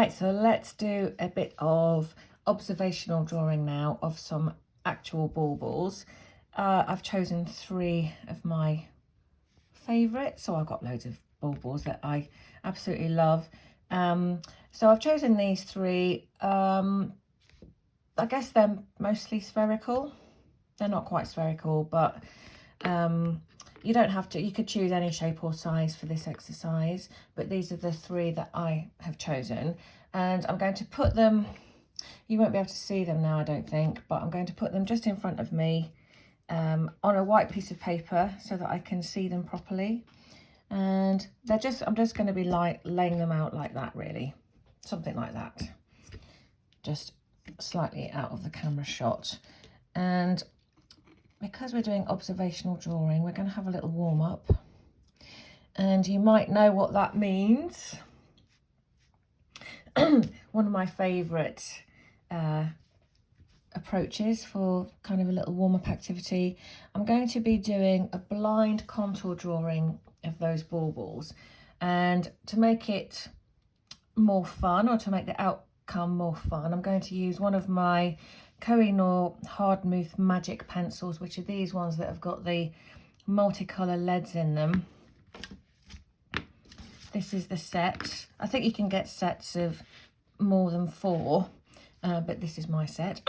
Right, so let's do a bit of observational drawing now of some actual baubles. I've chosen 3 of my favourites, so I've got loads of baubles that I absolutely love. So I've chosen these 3. I guess they're mostly spherical. They're not quite spherical, but you don't have to. You could choose any shape or size for this exercise, but these are the 3 that I have chosen, and I'm going to put them, you won't be able to see them now I don't think, but I'm going to put them just in front of me on a white piece of paper so that I can see them properly. And I'm just going to be laying them out like that, really, something like that, just slightly out of the camera shot. And because we're doing observational drawing, we're going to have a little warm-up, and you might know what that means. One of my favourite approaches for kind of a little warm-up activity, I'm going to be doing a blind contour drawing of those baubles, and to make it more fun, or to make the outcome more fun, I'm going to use one of my Koh-i-Noor Magic pencils, which are these ones that have got the multicolour leads in them. This is the set. I think you can get sets of more than 4, but this is my set.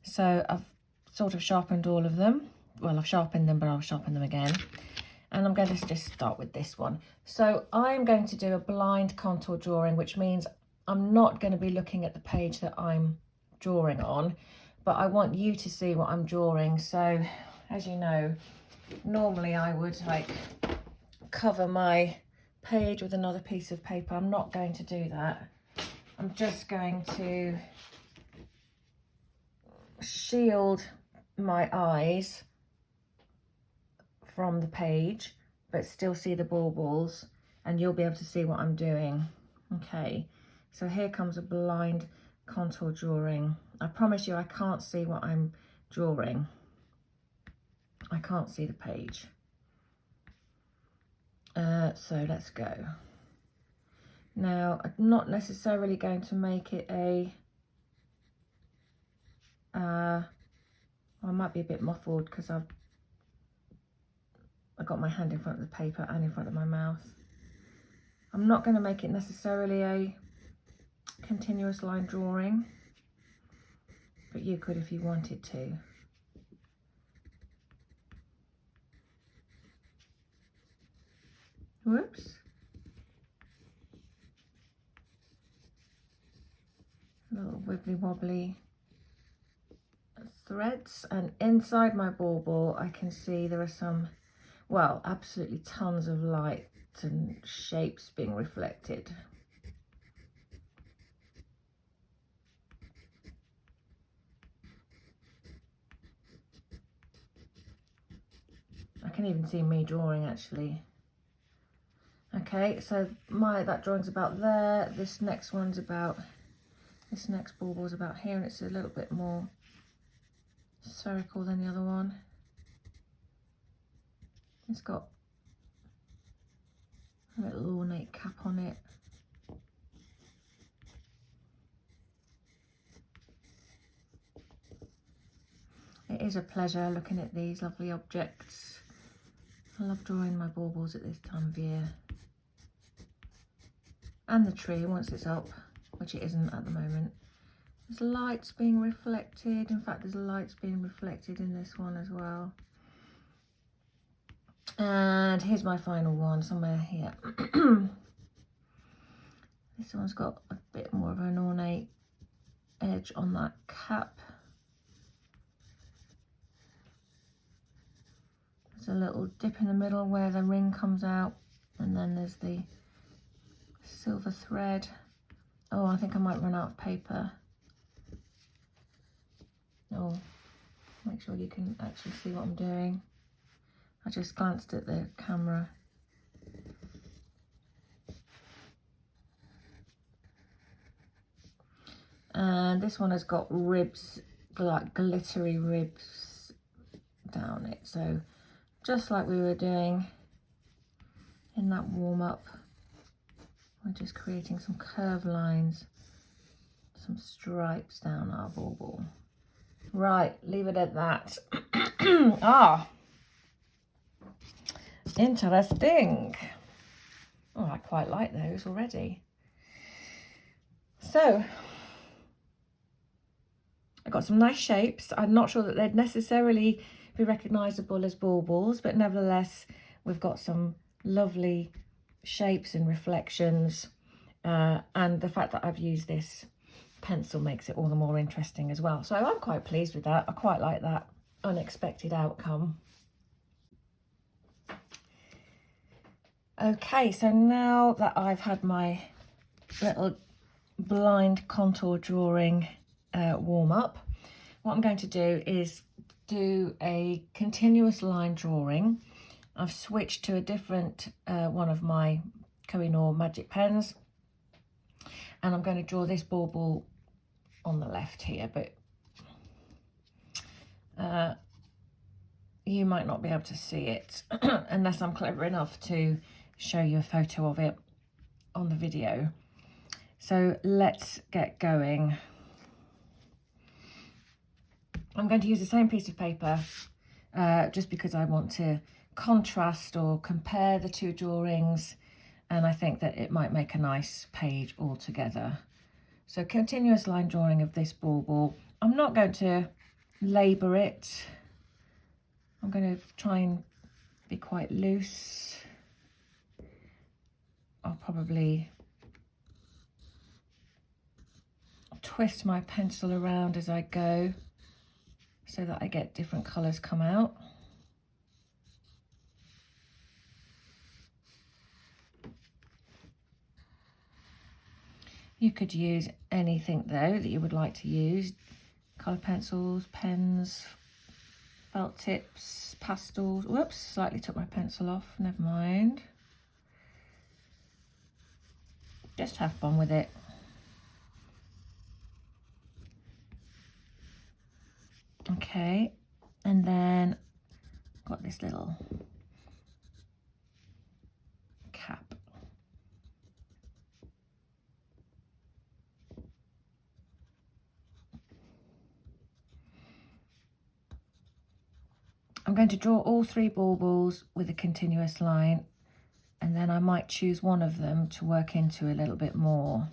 So I've sort of sharpened all of them. Well, I've sharpened them, but I'll sharpen them again. And I'm going to just start with this one. So I'm going to do a blind contour drawing, which means I'm not going to be looking at the page that I'm drawing on, but I want you to see what I'm drawing. So as you know, normally I would like cover my page with another piece of paper. I'm not going to do that. I'm just going to shield my eyes from the page, but still see the baubles, and you'll be able to see what I'm doing. Okay, so here comes a blind contour drawing. I promise you I can't see what I'm drawing. I can't see the page. So let's go. Now, I'm not necessarily going to make it a I might be a bit muffled because I've got my hand in front of the paper and in front of my mouth. I'm not going to make it necessarily a continuous line drawing, but you could if you wanted to. Whoops. Little wibbly wobbly threads, and inside my bauble I can see there are some, well, absolutely tons of light and shapes being reflected. I can even see me drawing actually. Okay, so that drawing's about there. This next bauble's about here, and it's a little bit more spherical than the other one. It's got a little ornate cap on it. It is a pleasure looking at these lovely objects. I love drawing my baubles at this time of year. And the tree once it's up, which it isn't at the moment. There's lights being reflected. In fact, there's lights being reflected in this one as well. And here's my final one, somewhere here. This one's got a bit more of an ornate edge on that cap. There's a little dip in the middle where the ring comes out, and then there's the silver thread. Oh, I think I might run out of paper. Oh, make sure you can actually see what I'm doing. I just glanced at the camera. And this one has got ribs, like glittery ribs down it. So just like we were doing in that warm-up, we're just creating some curved lines some stripes down our bauble. Right, leave it at that. Ah, interesting. Oh, I quite like those already. So, I got some nice shapes. I'm not sure that they'd necessarily be recognisable as baubles, but nevertheless, we've got some lovely shapes and reflections. And the fact that I've used this pencil makes it all the more interesting as well. So I'm quite pleased with that. I quite like that unexpected outcome. Okay, so now that I've had my little blind contour drawing warm up, what I'm going to do is do a continuous line drawing. I've switched to a different one of my Koh-i-Noor Magic pens, and I'm going to draw this bauble on the left here, but you might not be able to see it unless I'm clever enough to show you a photo of it on the video. So let's get going. I'm going to use the same piece of paper just because I want to contrast or compare the two drawings, and I think that it might make a nice page altogether. So continuous line drawing of this bauble. I'm not going to labour it. I'm going to try and be quite loose. I'll probably twist my pencil around as I go so that I get different colours come out. You could use anything though that you would like to use. Colour pencils, pens, felt tips, pastels. Whoops, slightly took my pencil off, never mind. Just have fun with it. Okay, and then got this little cap. I'm going to draw all three baubles with a continuous line, and then I might choose one of them to work into a little bit more.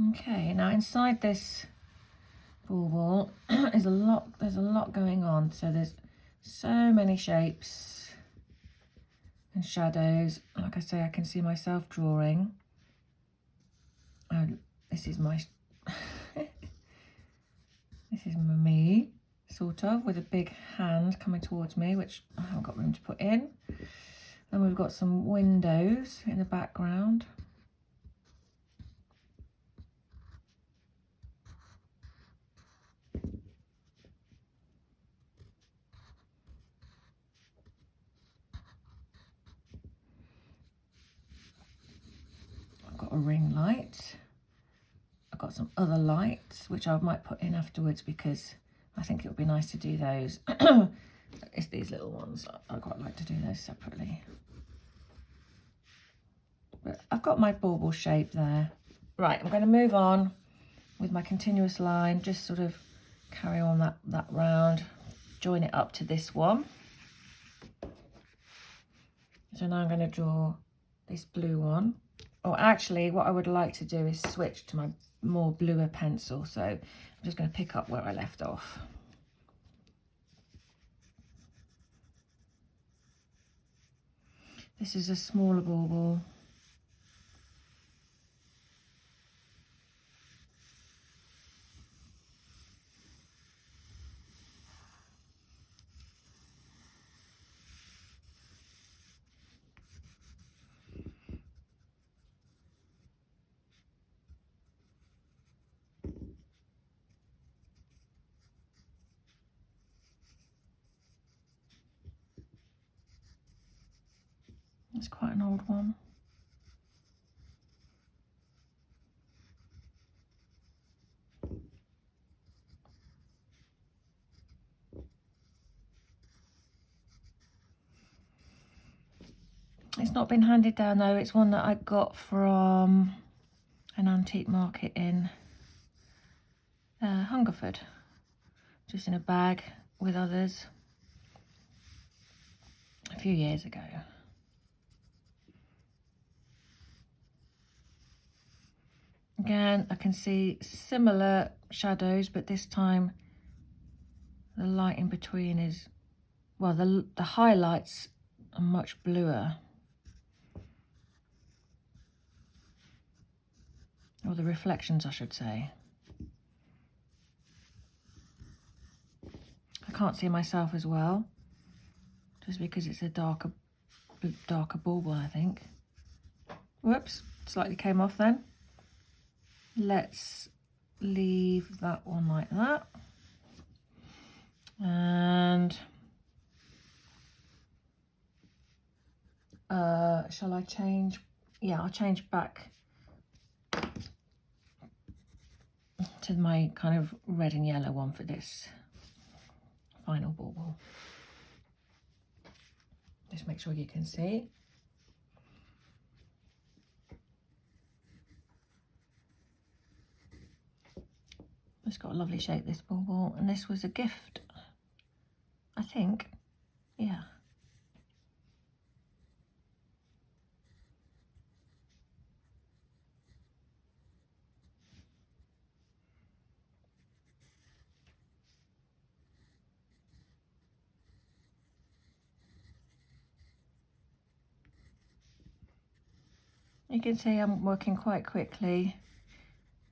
Okay, now inside this bauble there's a lot going on. So there's so many shapes and shadows. Like I say, I can see myself drawing. This is my this is me, sort of, with a big hand coming towards me, which I haven't got room to put in. Then we've got some windows in the background. I've got a ring light. I've got some other lights, which I might put in afterwards because I think it would be nice to do those. It's these little ones. I quite like to do those separately. But I've got my bauble shape there. Right, I'm going to move on with my continuous line, just sort of carry on that round, join it up to this one. So now I'm going to draw this blue one. Or actually, what I would like to do is switch to my more bluer pencil. So I'm just going to pick up where I left off. This is a smaller bauble. It's quite an old one. It's not been handed down though. It's one that I got from an antique market in Hungerford, just in a bag with others a few years ago. Again, I can see similar shadows, but this time the light in between is, well, the highlights are much bluer. Or the reflections, I should say. I can't see myself as well, just because it's a darker bauble, I think. Whoops, slightly came off then. Let's leave that one like that. And shall I change? Yeah, I'll change back to my kind of red and yellow one for this final bauble. Just make sure you can see. It's got a lovely shape, this bauble, and this was a gift, I think. Yeah. You can see I'm working quite quickly,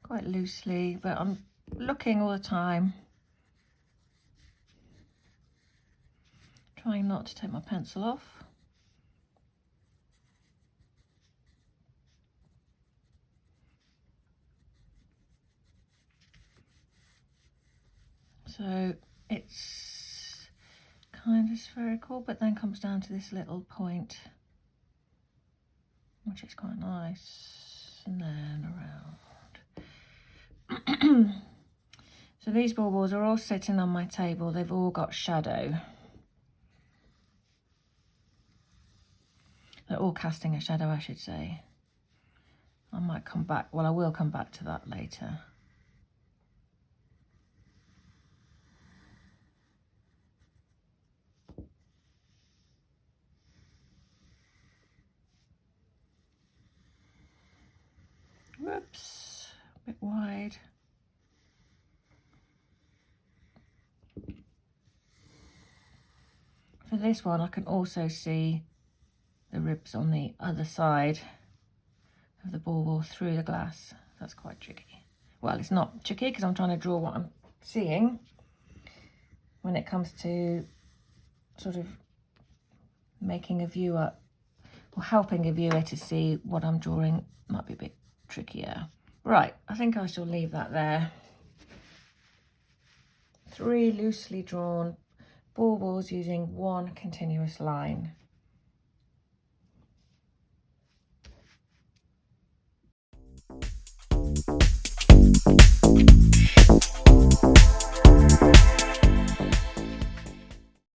quite loosely, but I'm looking all the time. Trying not to take my pencil off. So it's kind of spherical, but then comes down to this little point, which is quite nice, and then around. So these baubles are all sitting on my table. They've all got shadow. They're all casting a shadow, I should say. I might come back, well, I will come back to that later. Whoops, a bit wide. For this one, I can also see the ribs on the other side of the bauble through the glass. That's quite tricky. Well, it's not tricky because I'm trying to draw what I'm seeing. When it comes to sort of making a viewer, or helping a viewer to see what I'm drawing, might be a bit trickier. Right, I think I shall leave that there. 3 loosely drawn baubles using 1 continuous line.